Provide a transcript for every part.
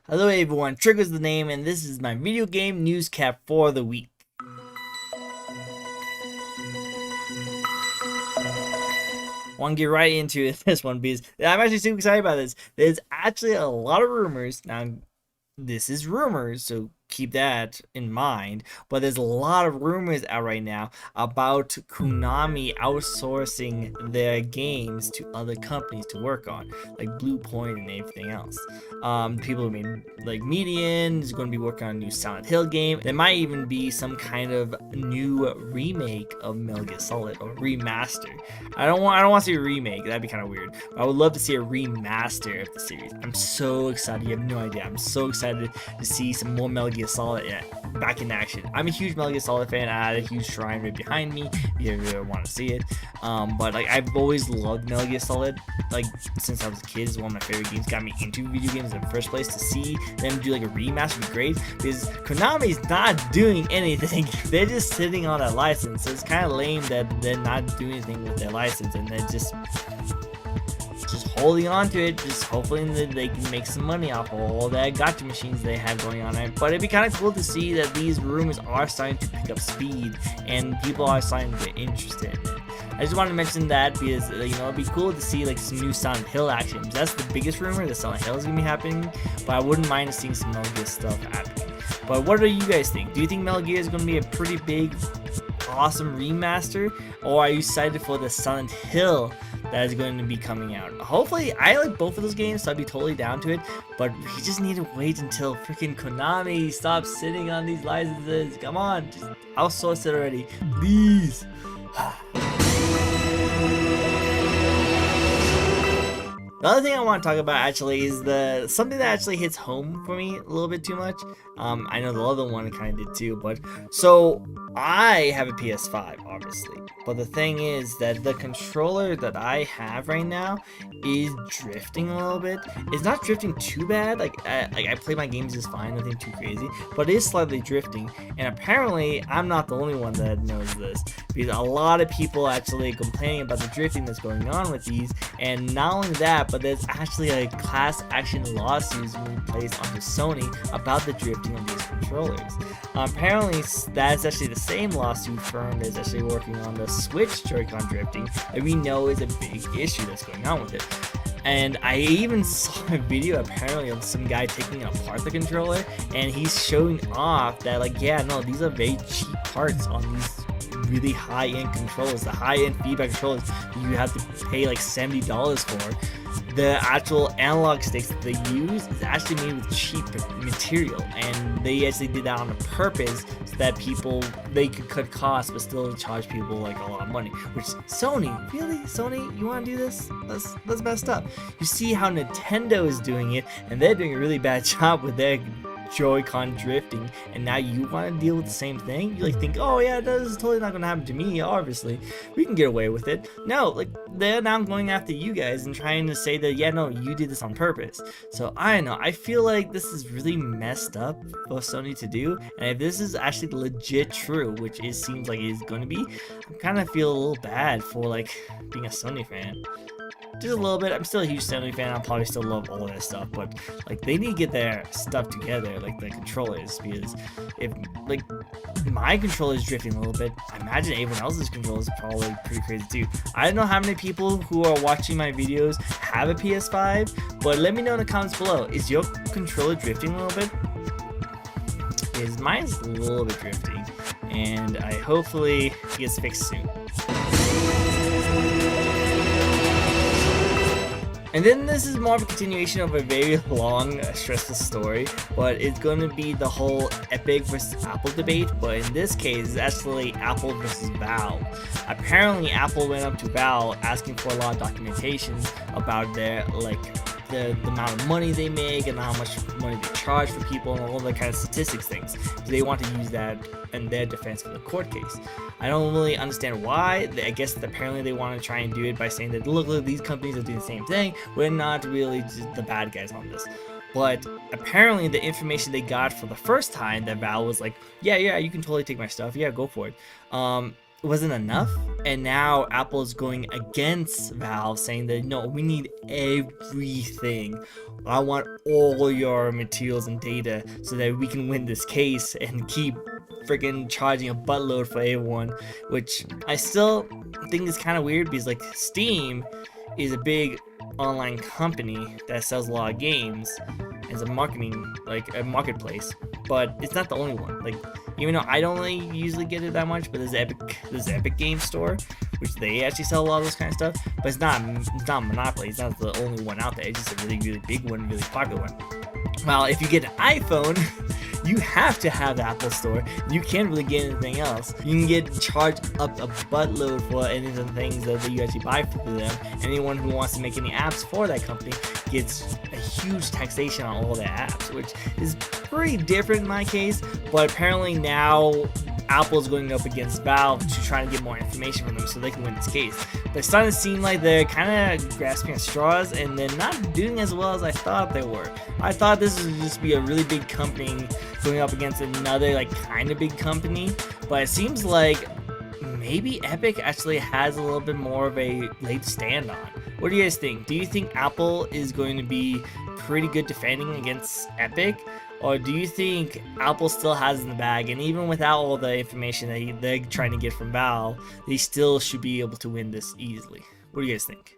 Hello everyone, Trick is the name, and this is my video game news cap for the week. I want to get right into this one because I'm actually super excited about this. There's actually a lot of rumors. Now, this is rumors, so keep that in mind, but there's a lot of rumors out right now about Konami outsourcing their games to other companies to work on, like Blue Point and everything else. People who made like Median is going to be working on a new Silent Hill game. There might even be some kind of new remake of Metal Gear Solid or remaster. I don't want to see a remake, that'd be kind of weird, but I would love to see a remaster of the series. I'm so excited, you have no idea. I'm so excited to see some more Metal Gear Solid back in action. I'm a huge Metal Gear Solid fan. I had a huge shrine right behind me if you ever want to see it. But like, I've always loved Metal Gear Solid, like since I was a kid. It's one of my favorite games, got me into video games in the first place. To see them do like a remaster would be great, because Konami's not doing anything. They're just sitting on a license, so it's kind of lame that they're not doing anything with their license, and they're just holding on to it, just hoping that they can make some money off of all that gotcha machines they have going on. But it'd be kind of cool to see that these rumors are starting to pick up speed and people are starting to get interested in it. I just wanted to mention that because, it'd be cool to see like some new Silent Hill action. That's the biggest rumor, that Silent Hill is going to be happening, but I wouldn't mind seeing some Metal Gear stuff happening. But what do you guys think? Do you think Metal Gear is going to be a pretty big, awesome remaster, or are you excited for the Silent Hill that is going to be coming out? Hopefully, I like both of those games, so I'd be totally down to it, but we just need to wait until freaking Konami stops sitting on these licenses. Come on, just outsource it already, please. The other thing I want to talk about actually is something that actually hits home for me a little bit too much. I know the other one kind of did too, but so I have a PS5, obviously. But the thing is that the controller that I have right now is drifting a little bit. It's not drifting too bad. Like I play my games just fine, nothing too crazy, but it is slightly drifting. And apparently, I'm not the only one that knows this, because a lot of people actually complaining about the drifting that's going on with these. And not only that, but there's actually a class action lawsuits being placed onto Sony about the drifting of these controllers. Apparently, that's actually the same lawsuit firm that's actually working on the Switch Joy-Con drifting that we know is a big issue that's going on with it. And I even saw a video apparently of some guy taking apart the controller, and he's showing off that, like, yeah, no, these are very cheap parts on these really high-end controllers, the high-end feedback controllers you have to pay like $70 for. The actual analog sticks that they use is actually made with cheap material, and they actually did that on purpose so that they could cut costs but still charge people like a lot of money. Which, Sony, really? Sony, you want to do this? That's messed up. You see how Nintendo is doing it, and they're doing a really bad job with their Joy-Con drifting, and now you want to deal with the same thing? You like think, oh yeah, that is totally not going to happen to me, obviously we can get away with it. No, like, they're now going after you guys and trying to say that, yeah, no, you did this on purpose. So I don't know, I feel like this is really messed up for Sony to do, and if this is actually legit true, which it seems like it is going to be, I kind of feel a little bad for like being a Sony fan. Just a little bit. I'm still a huge Sony fan. I'll probably still love all that stuff, but like, they need to get their stuff together, like the controllers, because if like my controller is drifting a little bit, I imagine everyone else's controller is probably pretty crazy too. I don't know how many people who are watching my videos have a PS5, but let me know in the comments below. Is your controller drifting a little bit? Is mine's a little bit drifting, and I hopefully it gets fixed soon. And then this is more of a continuation of a very long, stressful story, but it's going to be the whole Epic versus Apple debate, but in this case, it's actually Apple versus Valve. Apparently, Apple went up to Valve asking for a lot of documentation about their, like, the amount of money they make and how much money they charge for people and all that kind of statistics things. They want to use that in their defense for the court case. I don't really understand why. I guess that apparently they want to try and do it by saying that, look, these companies are doing the same thing. We're not really just the bad guys on this. But apparently the information they got for the first time, that Valve was like, yeah, you can totally take my stuff. Yeah, go for it. wasn't enough, and now Apple is going against Valve, saying that no, we need everything. I want all your materials and data so that we can win this case and keep freaking charging a buttload for everyone, which I still think is kind of weird because like Steam is a big online company that sells a lot of games as a marketplace, but it's not the only one. Like, even though I don't really usually get it that much, but there's the Epic Game Store, which they actually sell a lot of those kind of stuff, but it's not Monopoly. It's not the only one out there. It's just a really big one, really popular one. Well, if you get an iPhone, you have to have the Apple Store. You can't really get anything else. You can get charged up a buttload for any of the things that you actually buy for them. Anyone who wants to make any apps for that company gets a huge taxation on all their apps, which is pretty different in my case. But apparently now Apple's going up against Valve to try to get more information from them so they can win this case. But it's starting to seem like they're kind of grasping at straws, and they're not doing as well as I thought they were. I thought this would just be a really big company going up against another like kind of big company, but it seems like maybe Epic actually has a little bit more of a leg to stand on. What do you guys think? Do you think Apple is going to be pretty good defending against Epic? Or do you think Apple still has in the bag, and even without all the information that they're trying to get from Valve, they still should be able to win this easily? What do you guys think?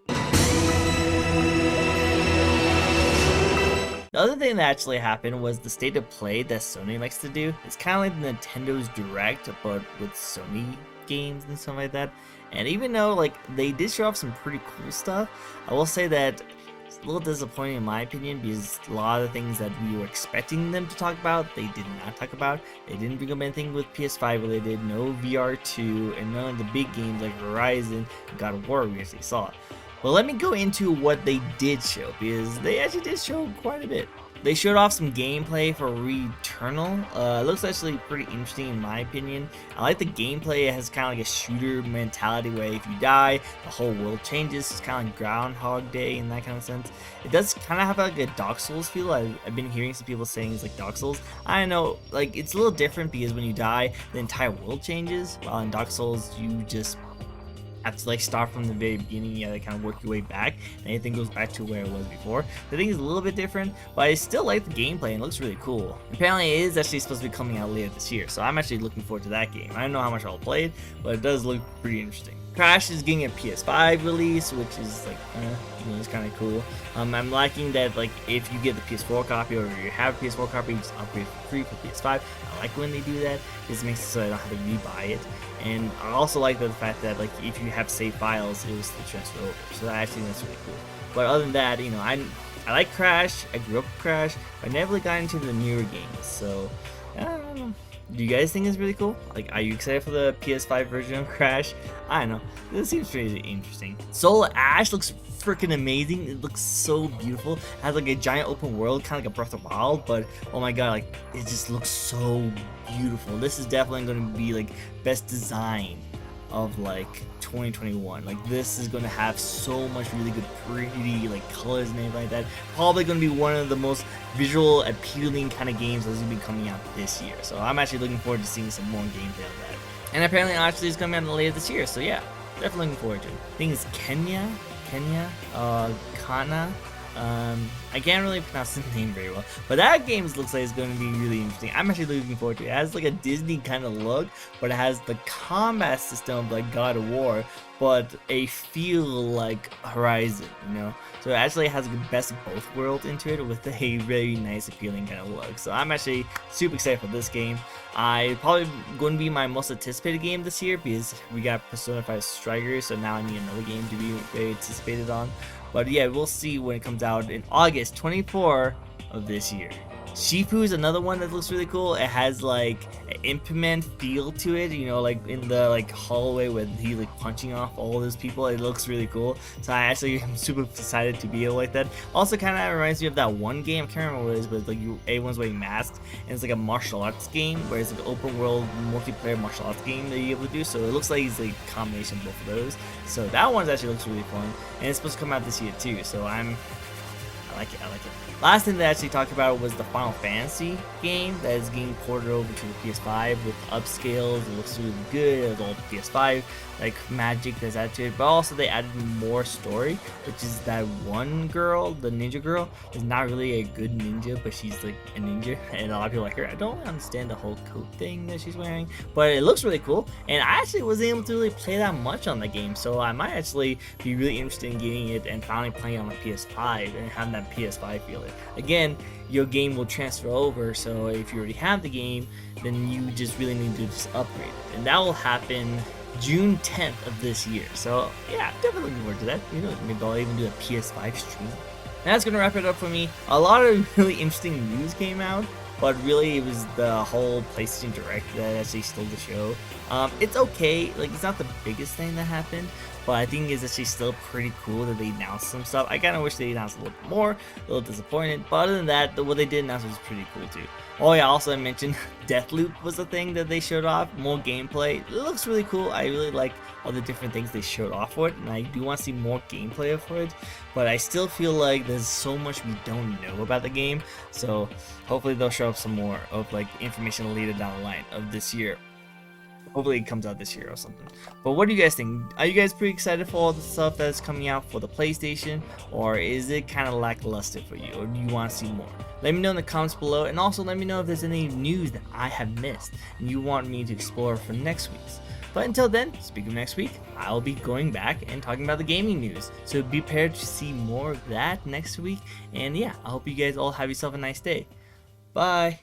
The other thing that actually happened was the state of play that Sony likes to do. It's kind of like Nintendo's Direct, but with Sony games and stuff like that. And even though like they did show off some pretty cool stuff, I will say that it's a little disappointing in my opinion, because a lot of the things that we were expecting them to talk about, they did not talk about. They didn't bring up anything with PS5 related, no VR2, and none of the big games like Horizon and God of War we actually saw. But let me go into what they did show, because they actually did show quite a bit. They showed off some gameplay for Returnal. It looks actually pretty interesting in my opinion. I like the gameplay. It has kind of like a shooter mentality where if you die, the whole world changes. It's kind of like Groundhog Day in that kind of sense. It does kind of have like a Dark Souls feel. I've been hearing some people saying it's like Dark Souls. I know, like it's a little different because when you die, the entire world changes. While in Dark Souls, you just have to like start from the very beginning. You gotta kind of work your way back, and anything goes back to where it was before. The thing is a little bit different, but I still like the gameplay and it looks really cool. Apparently it is actually supposed to be coming out later this year, so I'm actually looking forward to that game. I don't know how much I'll play it, but it does look pretty interesting. Crash is getting a PS5 release, which is like, it's kind of cool. I'm liking that like if you get the PS4 copy or you have a PS4 copy, you just upgrade for free for PS5. I like when they do that. This makes it so I don't have to rebuy it. And I also like the fact that like if you have saved files, it will still transfer over. So that's really cool. But other than that, I like Crash. I grew up with Crash, but I never really got into the newer games. So I don't know. Do you guys think it's really cool? Like, are you excited for the PS5 version of Crash? I don't know. This seems pretty interesting. Soul Ash looks freaking amazing. It looks so beautiful. It has like a giant open world, kind of like a Breath of the Wild, but oh my god, like it just looks so beautiful. This is definitely going to be like best design of like 2021. Like this is going to have so much really good pretty like colors and everything like that. Probably going to be one of the most visual appealing kind of games that's going to be coming out this year. So I'm actually looking forward to seeing some more gameplay of that. And apparently actually it's coming out later this year. So yeah, definitely looking forward to it. I think it's Kana. I can't really pronounce the name very well, but that game looks like it's going to be really interesting. I'm actually looking forward to it. It has like a Disney kind of look, but it has the combat system of like God of War, but a feel like Horizon, So it actually has the best of both worlds into it with a very nice, appealing kind of look. So I'm actually super excited for this game. Probably going to be my most anticipated game this year because we got Persona 5 Strikers, so now I need another game to be very anticipated on. But yeah, we'll see when it comes out in August 24 of this year. Shifu is another one that looks really cool. It has like an implement feel to it, like in the like hallway where he's like punching off all those people. It looks really cool. So I actually am super excited to be able like that. Also kind of reminds me of that one game, I can't remember what it is, but like everyone's wearing masks, and it's like a martial arts game where it's like an open world multiplayer martial arts game that you're able to do. So it looks like it's like a combination of both of those. So that one actually looks really fun, and it's supposed to come out this year too. So I like it. Last thing they actually talked about was the Final Fantasy game that is getting ported over to the PS5 with upscales. It looks really good. It was all PS5, like magic that's added to it. But also they added more story, which is that one girl, the ninja girl, is not really a good ninja, but she's like a ninja. And a lot of people like her. I don't understand the whole coat thing that she's wearing, but it looks really cool. And I actually wasn't able to really play that much on the game, so I might actually be really interested in getting it and finally playing it on the PS5 and having that PS5 feeling. Again, your game will transfer over, so if you already have the game, then you just really need to just upgrade it, and that will happen June 10th of this year. So yeah, definitely looking forward to that. You know, maybe I'll even do a PS5 stream. And that's gonna wrap it up for me. A lot of really interesting news came out, but really it was the whole PlayStation Direct that actually stole the show. It's okay, like it's not the biggest thing that happened, but I think it's actually still pretty cool that they announced some stuff. I kind of wish they announced a little bit more, a little disappointed, but other than that, what they did announce was pretty cool too. Oh yeah, also I mentioned Deathloop was a thing that they showed off, more gameplay. It looks really cool. I really like all the different things they showed off for it, and I do want to see more gameplay for it, but I still feel like there's so much we don't know about the game, so hopefully they'll show up some more of like information later down the line of this year. Hopefully it comes out this year or something. But what do you guys think? Are you guys pretty excited for all the stuff that's coming out for the PlayStation? Or is it kind of lackluster for you? Or do you want to see more? Let me know in the comments below. And also let me know if there's any news that I have missed and you want me to explore for next week's. But until then, speaking of next week, I'll be going back and talking about the gaming news. So be prepared to see more of that next week. And yeah, I hope you guys all have yourself a nice day. Bye.